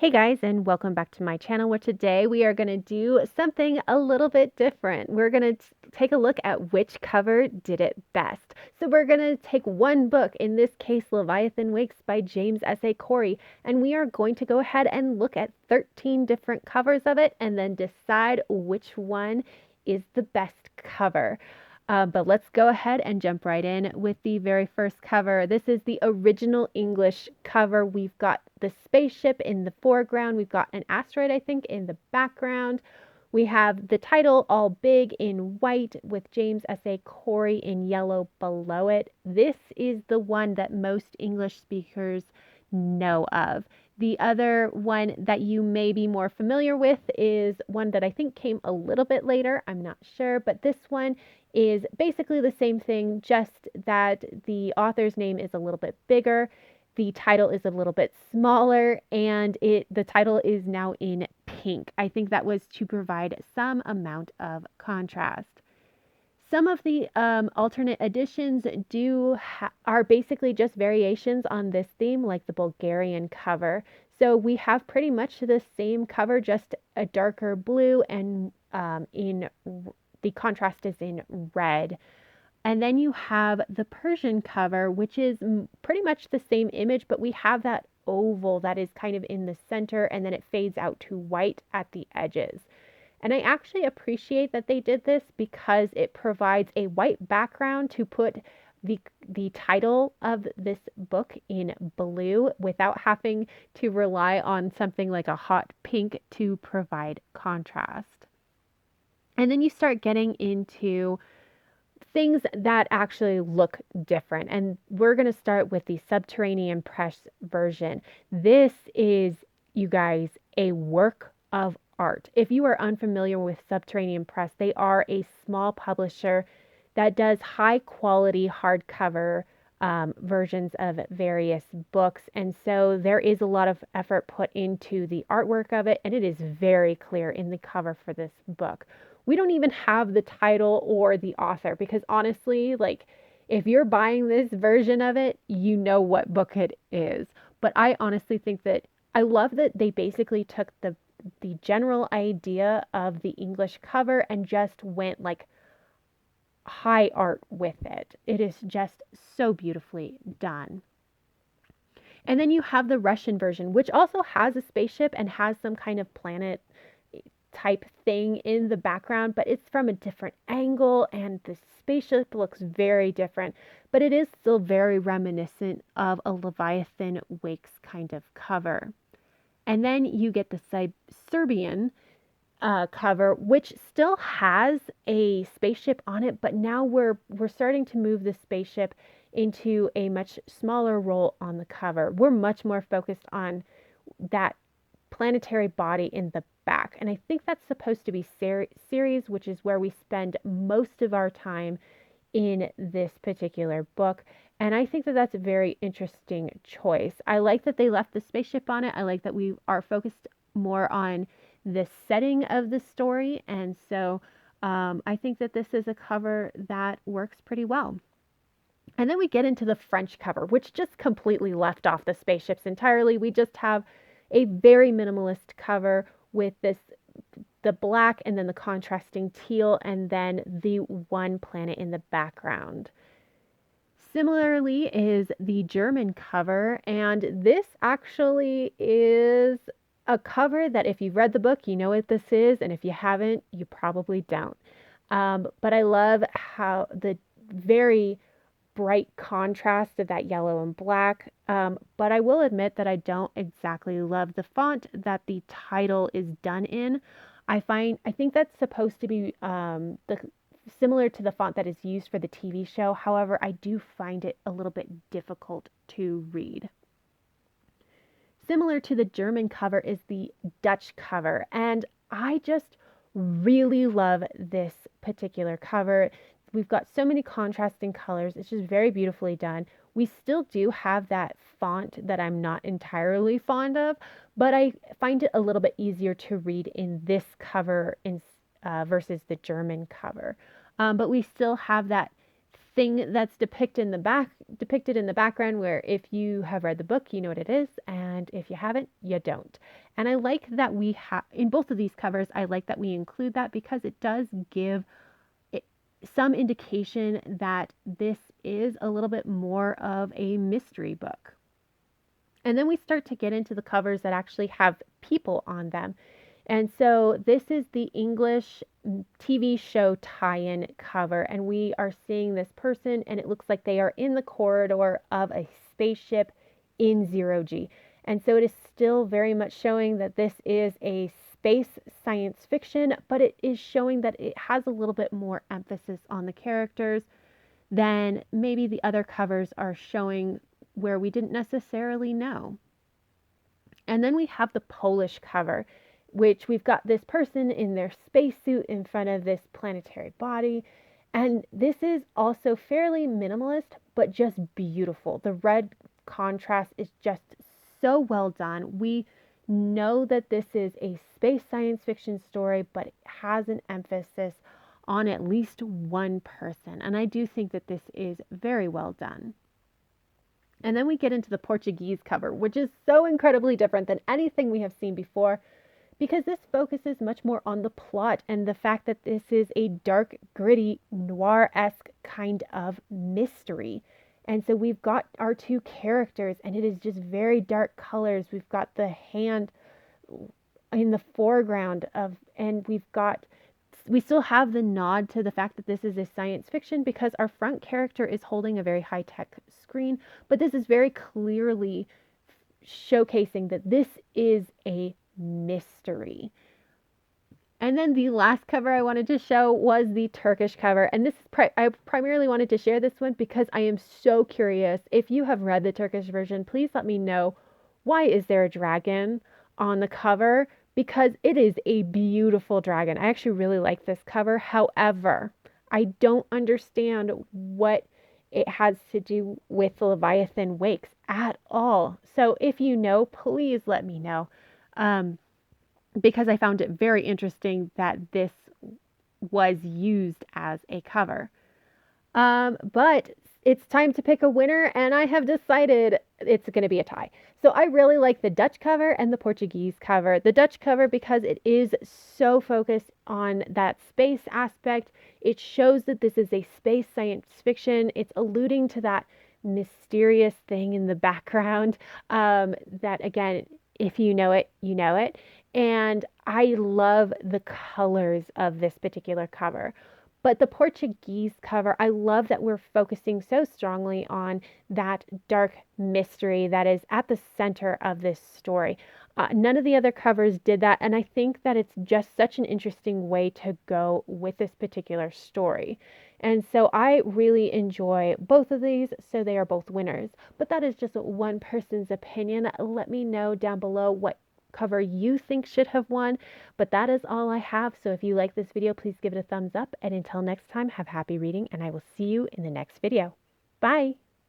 Hey guys, and welcome back to my channel, where today we are going to do something a little bit different. We're going to take a look at which cover did it best. So we're going to take one book, in this case Leviathan Wakes by James S.A. Corey, and we are going to go ahead and look at 13 different covers of it and then decide which one is the best cover. But let's go ahead and jump right in with the very first cover. This is the original English cover. We've got the spaceship in the foreground. We've got an asteroid, I think, in the background. We have the title all big in white with James S.A. Corey in yellow below it. This is the one that most English speakers know of. The other one that you may be more familiar with is one that I think came a little bit later. I'm not sure, but this one is basically the same thing, just that the author's name is a little bit bigger, the title is a little bit smaller, and the title is now in pink. I think that was to provide some amount of contrast. Some of the alternate editions are basically just variations on this theme, like the Bulgarian cover. So we have pretty much the same cover, just a darker blue, and the contrast is in red. And then you have the Persian cover, which is pretty much the same image, but we have that oval that is kind of in the center, and then it fades out to white at the edges. And I actually appreciate that they did this because it provides a white background to put the title of this book in blue without having to rely on something like a hot pink to provide contrast. And then you start getting into things that actually look different. And we're going to start with the Subterranean Press version. This is, you guys, a work of art. If you are unfamiliar with Subterranean Press, they are a small publisher that does high quality hardcover versions of various books. And so there is a lot of effort put into the artwork of it, and it is very clear in the cover for this book. We don't even have the title or the author because honestly, like, if you're buying this version of it, you know what book it is. But I honestly think that I love that they basically took the general idea of the English cover and just went like high art with it. It is just so beautifully done. And then you have the Russian version, which also has a spaceship and has some kind of planet type thing in the background, but it's from a different angle, and the spaceship looks very different, but it is still very reminiscent of a Leviathan Wakes kind of cover. And then you get the Serbian cover, which still has a spaceship on it, but now we're starting to move the spaceship into a much smaller role on the cover. We're much more focused on that planetary body in the back, and I think that's supposed to be Ceres, which is where we spend most of our time in this particular book. And I think that that's a very interesting choice. I like that they left the spaceship on it. I like that we are focused more on the setting of the story. And so I think that this is a cover that works pretty well. And then we get into the French cover, which just completely left off the spaceships entirely. We just have a very minimalist cover with the black and then the contrasting teal and then the one planet in the background. Similarly is the German cover, and this actually is a cover that if you've read the book, you know what this is, and if you haven't, you probably don't. But I love how the very bright contrast of that yellow and black. But I will admit that I don't exactly love the font that the title is done in. I think that's supposed to be similar to the font that is used for the TV show. However, I do find it a little bit difficult to read. Similar to the German cover is the Dutch cover, and I just really love this particular cover. We've got so many contrasting colors. It's just very beautifully done. We still do have that font that I'm not entirely fond of, but I find it a little bit easier to read in this cover versus the German cover. But we still have that thing that's depicted in the background, where if you have read the book, you know what it is, and if you haven't, you don't. And I like that we have, in both of these covers, I like that we include that, because it does give some indication that this is a little bit more of a mystery book. And then we start to get into the covers that actually have people on them. And so this is the English TV show tie-in cover, and we are seeing this person, and it looks like they are in the corridor of a spaceship in zero G. And so it is still very much showing that this is a space science fiction, but it is showing that it has a little bit more emphasis on the characters than maybe the other covers are showing, where we didn't necessarily know. And then we have the Polish cover, which we've got this person in their spacesuit in front of this planetary body. And this is also fairly minimalist, but just beautiful. The red contrast is just so well done. We know that this is a space science fiction story, but it has an emphasis on at least one person. And I do think that this is very well done. And then we get into the Portuguese cover, which is so incredibly different than anything we have seen before, because this focuses much more on the plot and the fact that this is a dark, gritty, noir-esque kind of mystery. And so we've got our two characters, and it is just very dark colors. We've got the hand in the foreground and we still have the nod to the fact that this is a science fiction, because our front character is holding a very high-tech screen, but this is very clearly showcasing that this is a mystery. And then the last cover I wanted to show was the Turkish cover. And this is I primarily wanted to share this one because I am so curious. If you have read the Turkish version, please let me know, why is there a dragon on the cover? Because it is a beautiful dragon. I actually really like this cover. However, I don't understand what it has to do with the Leviathan Wakes at all. So if you know, please let me know. Because I found it very interesting that this was used as a cover. But it's time to pick a winner, and I have decided it's going to be a tie. So I really like the Dutch cover and the Portuguese cover. The Dutch cover because it is so focused on that space aspect. It shows that this is a space science fiction. It's alluding to that mysterious thing in the background, that, again, if you know it, you know it. And I love the colors of this particular cover. But the Portuguese cover, I love that we're focusing so strongly on that dark mystery that is at the center of this story. None of the other covers did that, and I think that it's just such an interesting way to go with this particular story. And so I really enjoy both of these, so they are both winners. But that is just one person's opinion. Let me know down below what cover you think should have won. But that is all I have. So if you like this video, please give it a thumbs up. And until next time, have happy reading, and I will see you in the next video. Bye!